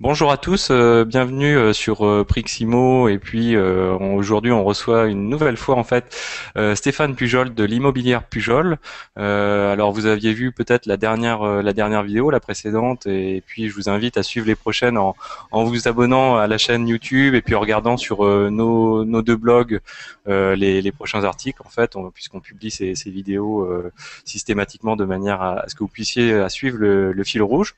Bonjour à tous, bienvenue sur Priximo et puis aujourd'hui on reçoit une nouvelle fois en fait Stéphane Pujol de l'immobilière Pujol. Alors vous aviez vu peut-être la dernière vidéo, la précédente, et puis je vous invite à suivre les prochaines en vous abonnant à la chaîne YouTube et puis en regardant sur nos deux blogs les prochains articles en fait, puisqu'on publie ces vidéos systématiquement de manière à ce que vous puissiez à suivre le fil rouge.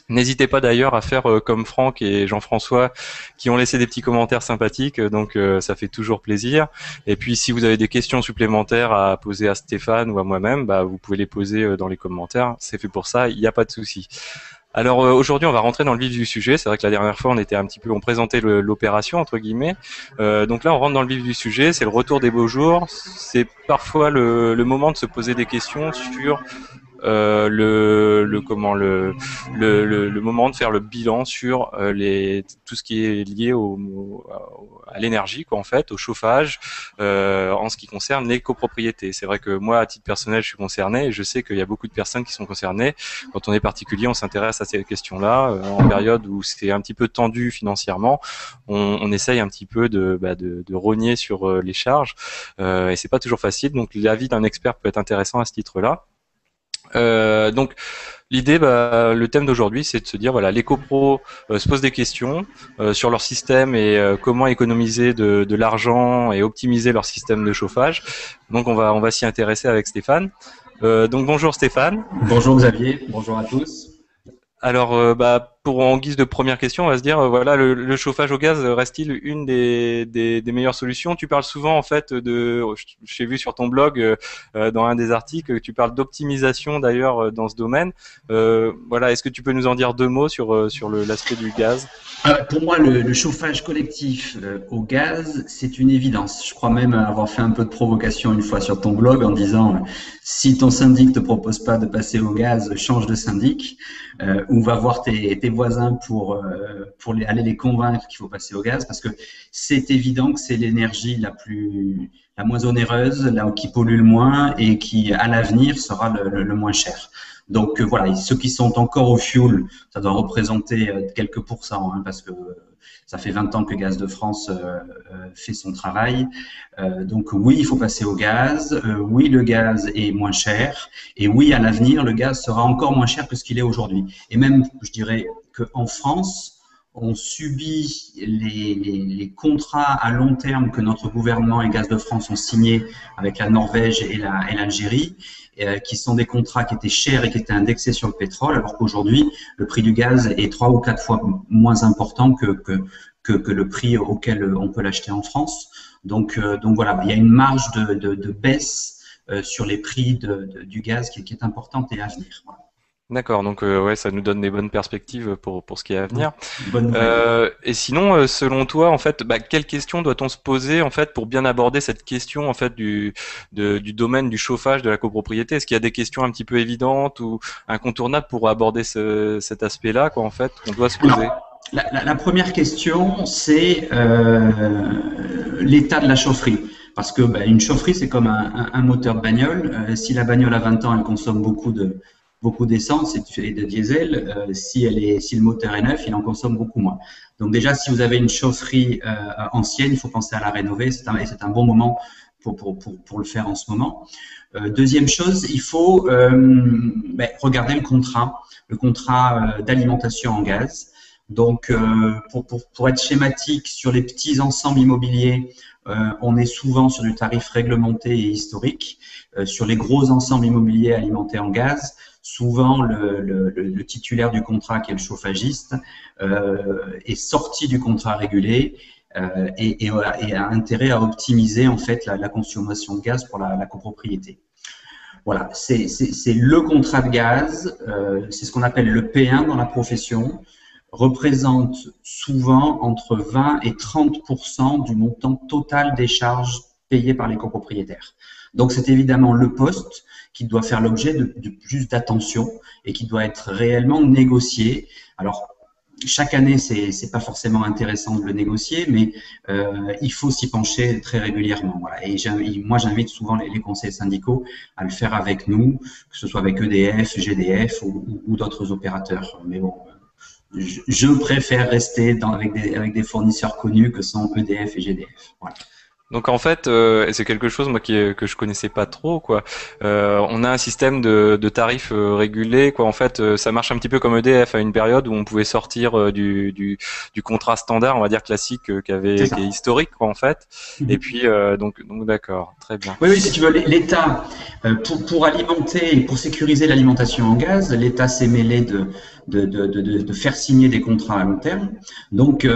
N'hésitez pas d'ailleurs à faire comme Franck et Jean-François qui ont laissé des petits commentaires sympathiques, donc ça fait toujours plaisir. Et puis si vous avez des questions supplémentaires à poser à Stéphane ou à moi-même, bah, vous pouvez les poser dans les commentaires, c'est fait pour ça, il n'y a pas de souci. Alors aujourd'hui on va rentrer dans le vif du sujet, c'est vrai que la dernière fois on présentait l'opération entre guillemets, donc là on rentre dans le vif du sujet, c'est le retour des beaux jours, c'est parfois le moment de se poser des questions sur le comment le moment de faire le bilan sur tout ce qui est lié à l'énergie quoi en fait, au chauffage en ce qui concerne les copropriétés. C'est vrai que moi à titre personnel je suis concerné et je sais qu'il y a beaucoup de personnes qui sont concernées. Quand on est particulier, on s'intéresse à ces questions-là en période où c'est un petit peu tendu financièrement. On essaye un petit peu de rogner sur les charges et c'est pas toujours facile. Donc l'avis d'un expert peut être intéressant à ce titre-là. Donc l'idée, le thème d'aujourd'hui, c'est de se dire voilà, les copros se posent des questions sur leur système et comment économiser de l'argent et optimiser leur système de chauffage. Donc on va s'y intéresser avec Stéphane. Donc bonjour Stéphane. Bonjour Xavier, bonjour à tous. Alors, pour en guise de première question, on va se dire, voilà, le chauffage au gaz reste-t-il une des meilleures solutions? Tu parles souvent, en fait, j'ai vu sur ton blog, dans un des articles, tu parles d'optimisation d'ailleurs dans ce domaine. Voilà, est-ce que tu peux nous en dire deux mots sur l'aspect du gaz? Pour moi, le chauffage collectif au gaz, c'est une évidence. Je crois même avoir fait un peu de provocation une fois sur ton blog en disant si ton syndic te propose pas de passer au gaz, change de syndic ou va voir tes voisins pour aller les convaincre qu'il faut passer au gaz parce que c'est évident que c'est l'énergie la moins onéreuse, là qui pollue le moins et qui à l'avenir sera le moins cher. Donc voilà, ceux qui sont encore au fioul, ça doit représenter quelques pourcents, hein, parce que ça fait 20 ans que Gaz de France fait son travail. Donc oui, il faut passer au gaz. Oui, le gaz est moins cher. Et oui, à l'avenir, le gaz sera encore moins cher que ce qu'il est aujourd'hui. Et même, je dirais qu'en France, on subit les contrats à long terme que notre gouvernement et Gaz de France ont signés avec la Norvège et l'Algérie, qui sont des contrats qui étaient chers et qui étaient indexés sur le pétrole, alors qu'aujourd'hui, le prix du gaz est 3 ou 4 fois moins important que le prix auquel on peut l'acheter en France. Donc voilà, il y a une marge de baisse sur les prix du gaz qui est importante et à venir. Voilà. D'accord, donc ouais, ça nous donne des bonnes perspectives pour ce qui est à venir. Bonne nouvelle. Et sinon, selon toi, en fait, quelles questions doit-on se poser en fait pour bien aborder cette question en fait du domaine du chauffage de la copropriété? Est-ce qu'il y a des questions un petit peu évidentes ou incontournables pour aborder cet aspect-là, quoi, en fait, qu'on doit se poser? La première question, c'est l'état de la chaufferie. Parce que une chaufferie, c'est comme un moteur de bagnole. Si la bagnole a 20 ans, elle consomme beaucoup d'essence et de diesel. Si le moteur est neuf, il en consomme beaucoup moins. Donc déjà, si vous avez une chaufferie ancienne, il faut penser à la rénover. C'est un bon moment pour le faire en ce moment. Deuxième chose, il faut regarder le contrat d'alimentation en gaz. Donc, pour être schématique, sur les petits ensembles immobiliers, on est souvent sur du tarif réglementé et historique. Sur les gros ensembles immobiliers alimentés en gaz, souvent le titulaire du contrat, qui est le chauffagiste, est sorti du contrat régulé et a intérêt à optimiser en fait la consommation de gaz pour la copropriété. Voilà, c'est le contrat de gaz, c'est ce qu'on appelle le P1 dans la profession, représente souvent entre 20 et 30% du montant total des charges payées par les copropriétaires. Donc c'est évidemment le poste qui doit faire l'objet de plus d'attention et qui doit être réellement négocié. Alors chaque année, c'est pas forcément intéressant de le négocier, mais il faut s'y pencher très régulièrement. Voilà. Et moi, j'invite souvent les conseils syndicaux à le faire avec nous, que ce soit avec EDF, GDF ou d'autres opérateurs. Mais bon, je préfère rester avec des fournisseurs connus que sont EDF et GDF. Voilà. Donc en fait, et c'est quelque chose moi que je connaissais pas trop quoi. On a un système de tarifs régulés quoi. En fait, ça marche un petit peu comme EDF à une période où on pouvait sortir du contrat standard, on va dire classique, C'est qui est ça. historique quoi en fait. Et Mhm. puis donc d'accord, très bien. Oui, oui, si tu veux, l'État, pour alimenter et pour sécuriser l'alimentation en gaz, l'État s'est mêlé de faire signer des contrats à long terme. Donc,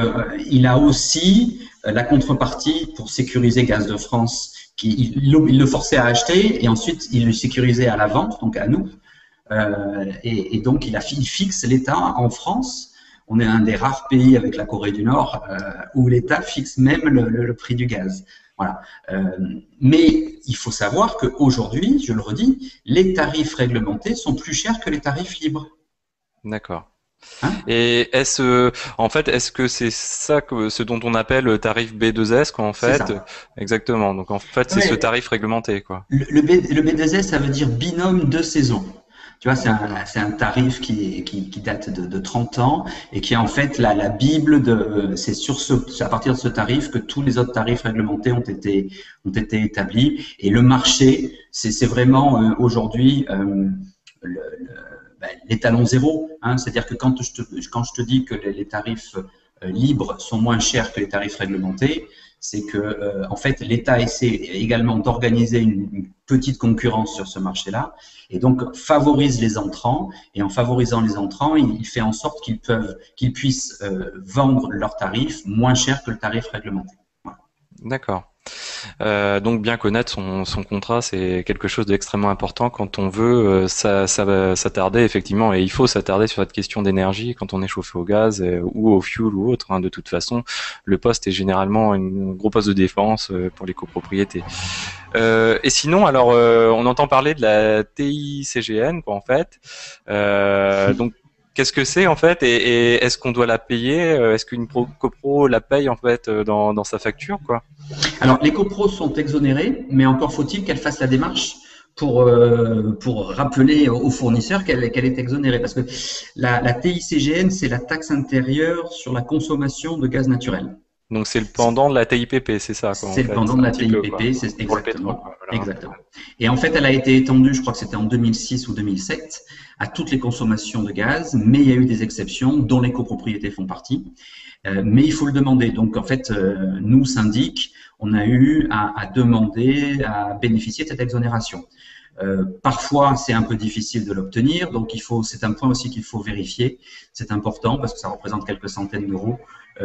il a aussi la contrepartie pour sécuriser Gaz de France, il le forçait à acheter et ensuite il le sécurisait à la vente, donc à nous. Et donc, il fixe l'État en France. On est un des rares pays avec la Corée du Nord où l'État fixe même le prix du gaz. Voilà. Mais il faut savoir qu'aujourd'hui, je le redis, les tarifs réglementés sont plus chers que les tarifs libres. D'accord. Hein. Et en fait, est-ce que c'est ça que ce dont on appelle le tarif B2S quoi en C'est fait? ça. Exactement. Donc en fait, c'est ce Ouais, tarif réglementé quoi. le B2S, ça veut dire binôme de saison. Tu vois, c'est un tarif qui date de 30 ans et qui est en fait la Bible c'est à partir de ce tarif que tous les autres tarifs réglementés ont été établis. Et le marché, c'est vraiment aujourd'hui l'étalon zéro. Hein, c'est-à-dire que quand je te dis que les tarifs libres sont moins chers que les tarifs réglementés, c'est que en fait l'État essaie également d'organiser une petite concurrence sur ce marché-là et donc favorise les entrants et en favorisant les entrants, il fait en sorte qu'ils puissent vendre leurs tarifs moins cher que le tarif réglementé. Voilà. D'accord. Donc bien connaître son contrat, c'est quelque chose d'extrêmement important quand on veut s'attarder effectivement, et il faut s'attarder sur cette question d'énergie quand on est chauffé au gaz ou au fuel ou autre. Hein. De toute façon, le poste est généralement un gros poste de défense pour les copropriétés. Et sinon, alors on entend parler de la TICGN quoi, en fait. Donc qu'est-ce que c'est en fait et est-ce qu'on doit la payer? Est-ce qu'une copro la paye en fait dans sa facture quoi? Alors, les copros sont exonérés, mais encore faut-il qu'elles fassent la démarche pour rappeler aux fournisseurs qu'elle est exonérée. Parce que la TICGN, c'est la taxe intérieure sur la consommation de gaz naturel. Donc c'est le pendant de la TIPP, c'est ça quoi en C'est le fait, pendant de un la petit peu quoi. TIPP, c'est Pour le pétrole exactement. quoi, voilà. Exactement. Et en fait, elle a été étendue, je crois que c'était en 2006 ou 2007, à toutes les consommations de gaz, mais il y a eu des exceptions, dont les copropriétés font partie. Mais il faut le demander. Donc, en fait, nous, syndic, on a eu à demander à bénéficier de cette exonération. Parfois, c'est un peu difficile de l'obtenir, donc c'est un point aussi qu'il faut vérifier. C'est important parce que ça représente quelques centaines d'euros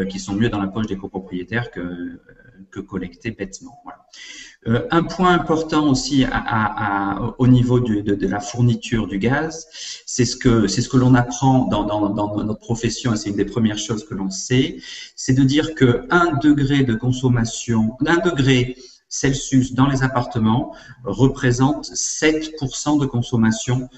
qui sont mieux dans la poche des copropriétaires que collectés bêtement. Voilà. Un point important aussi au niveau de la fourniture du gaz, c'est ce que l'on apprend dans notre profession, et c'est une des premières choses que l'on sait, c'est de dire que 1 degré de consommation, 1 degré Celsius dans les appartements représente 7% de consommation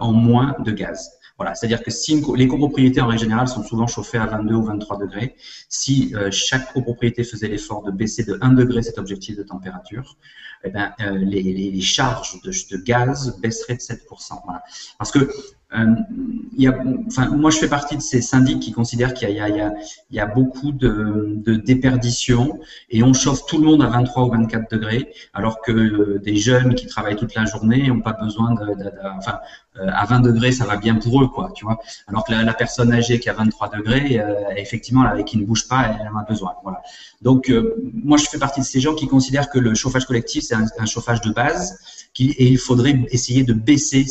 en moins de gaz. Voilà, c'est-à-dire que si les copropriétés en règle générale sont souvent chauffées à 22 ou 23 degrés, si chaque copropriété faisait l'effort de baisser de 1 degré cet objectif de température, eh ben, les charges de gaz baisseraient de 7%. Voilà. Parce que moi, je fais partie de ces syndics qui considèrent qu'il y a beaucoup de déperdition et on chauffe tout le monde à 23 ou 24 degrés, alors que des jeunes qui travaillent toute la journée n'ont pas besoin à 20 degrés, ça va bien pour eux, quoi, tu vois. Alors que la personne âgée qui a 23 degrés, effectivement, qui ne bouge pas, elle en a besoin. Voilà. Donc, moi, je fais partie de ces gens qui considèrent que le chauffage collectif, c'est un chauffage de base et il faudrait essayer de baisser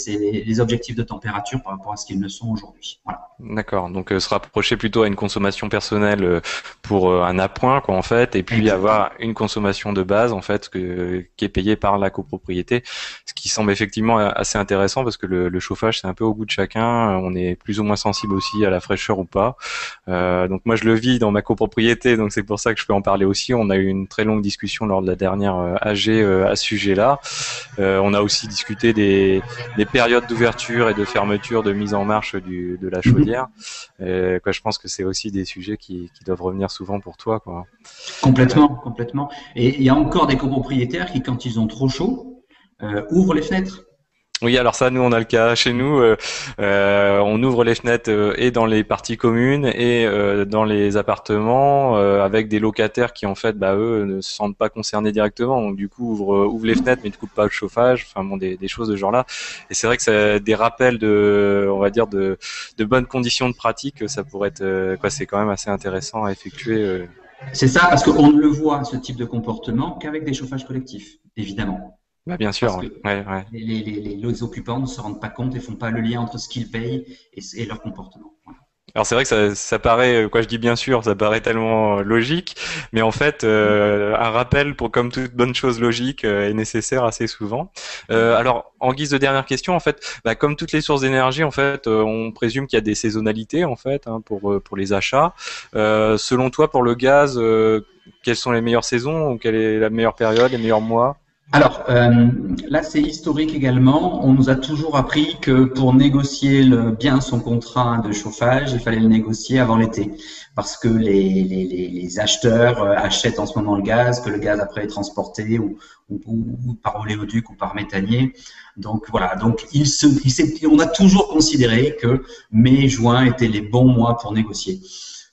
les objectifs de température par rapport à ce qu'ils ne sont aujourd'hui. Voilà. D'accord. Donc se rapprocher plutôt à une consommation personnelle pour un appoint quoi en fait, et puis Exactement. avoir une consommation de base en fait qui est payée par la copropriété, ce qui semble effectivement assez intéressant parce que le chauffage c'est un peu au goût de chacun. On est plus ou moins sensible aussi à la fraîcheur ou pas. Donc moi je le vis dans ma copropriété, donc c'est pour ça que je peux en parler aussi. On a eu une très longue discussion lors de la dernière AG à ce sujet-là. On a aussi discuté des périodes d'ouverture et de fermeture, de mise en marche de la chaudière. Quoi, je pense que c'est aussi des sujets qui doivent revenir souvent pour toi, quoi. Complètement, complètement. Et il y a encore des copropriétaires qui, quand ils ont trop chaud, ouvrent les fenêtres. Oui, alors ça, nous, on a le cas chez nous. On ouvre les fenêtres et dans les parties communes et dans les appartements avec des locataires qui, en fait, bah, eux, ne se sentent pas concernés directement. Donc, du coup, ouvre les fenêtres, mais ne coupe pas le chauffage. Enfin, bon, des choses de ce genre-là. Et c'est vrai que c'est des rappels on va dire, de bonnes conditions de pratique. Ça pourrait être, quoi, c'est quand même assez intéressant à effectuer. C'est ça, parce qu'on ne le voit, ce type de comportement, qu'avec des chauffages collectifs, évidemment. Bah, bien sûr, Parce ouais. que Ouais, ouais. les occupants ne se rendent pas compte et font pas le lien entre ce qu'ils payent et leur comportement. Voilà. Alors c'est vrai que ça paraît, quoi je dis bien sûr, ça paraît tellement logique, mais en fait un rappel pour comme toute bonne chose logique est nécessaire assez souvent. Alors en guise de dernière question, en fait, bah, comme toutes les sources d'énergie, en fait, on présume qu'il y a des saisonnalités en fait hein, pour les achats. Selon toi, pour le gaz, quelles sont les meilleures saisons ou quelle est la meilleure période, les meilleurs mois? Alors, là, c'est historique également. On nous a toujours appris que pour négocier bien son contrat de chauffage, il fallait le négocier avant l'été. Parce que les acheteurs achètent en ce moment le gaz, que le gaz après est transporté ou par oléoduc ou par méthanier. Donc voilà, donc on a toujours considéré que mai, juin étaient les bons mois pour négocier.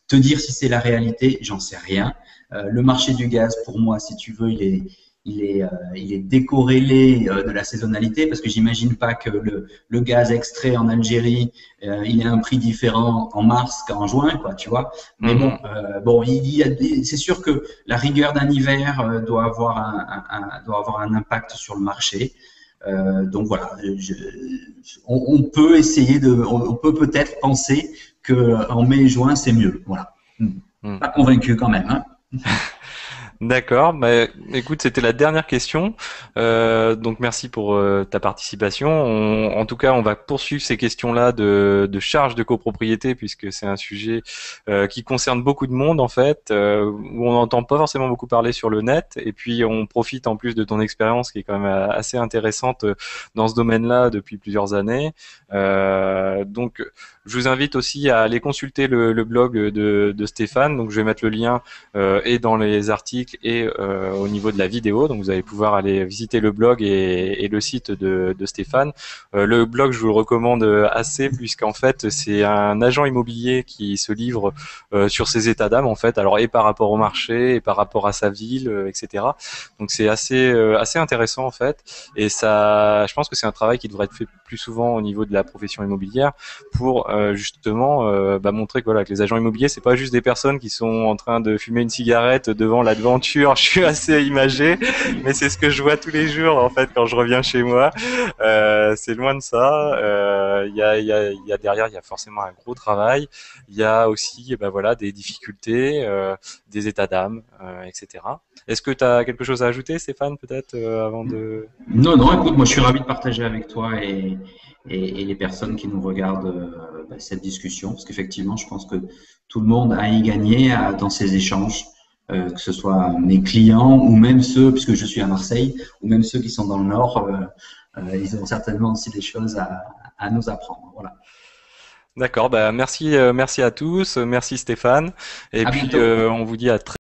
Te dire si c'est la réalité, j'en sais rien. Le marché du gaz, pour moi, si tu veux, il est décorrélé de la saisonnalité parce que j'imagine pas que le gaz extrait en Algérie, il ait un prix différent en mars qu'en juin, quoi, tu vois. Mais bon, Mhm. c'est sûr que la rigueur d'un hiver doit avoir un impact sur le marché. Donc voilà, on peut essayer on peut peut-être penser que en mai et juin c'est mieux. Voilà. Mhm. Pas convaincu quand même, hein. D'accord. Bah, écoute, c'était la dernière question. Donc merci pour ta participation. En tout cas, on va poursuivre ces questions-là de charges de copropriété puisque c'est un sujet qui concerne beaucoup de monde en fait, où on n'entend pas forcément beaucoup parler sur le net. Et puis on profite en plus de ton expérience qui est quand même assez intéressante dans ce domaine-là depuis plusieurs années. Donc je vous invite aussi à aller consulter le blog de Stéphane. Donc je vais mettre le lien et dans les articles et au niveau de la vidéo. Donc vous allez pouvoir aller visiter le blog et le site de Stéphane. Le blog, je vous le recommande assez puisqu'en fait c'est un agent immobilier qui se livre sur ses états d'âme en fait. Alors et par rapport au marché et par rapport à sa ville, etc. Donc c'est assez intéressant en fait. Et ça, je pense que c'est un travail qui devrait être fait plus souvent au niveau de la profession immobilière pour justement bah, montrer que voilà que les agents immobiliers c'est pas juste des personnes qui sont en train de fumer une cigarette devant l'aventure. Je suis assez imagé, mais c'est ce que je vois tous les jours en fait quand je reviens chez moi. C'est loin de ça. Il y a derrière, il y a forcément un gros travail. Il y a aussi, bah voilà, des difficultés, des états d'âme, etc. Est-ce que tu as quelque chose à ajouter, Stéphane, peut-être avant de... Non, non, écoute, moi je suis ravi de partager avec toi et les personnes qui nous regardent cette discussion, parce qu'effectivement, je pense que tout le monde a y gagné dans ces échanges, que ce soit mes clients ou même ceux, puisque je suis à Marseille, ou même ceux qui sont dans le Nord, ils ont certainement aussi des choses à nous apprendre. Voilà. D'accord, bah merci, merci à tous, merci Stéphane, et À puis bientôt. on vous dit à très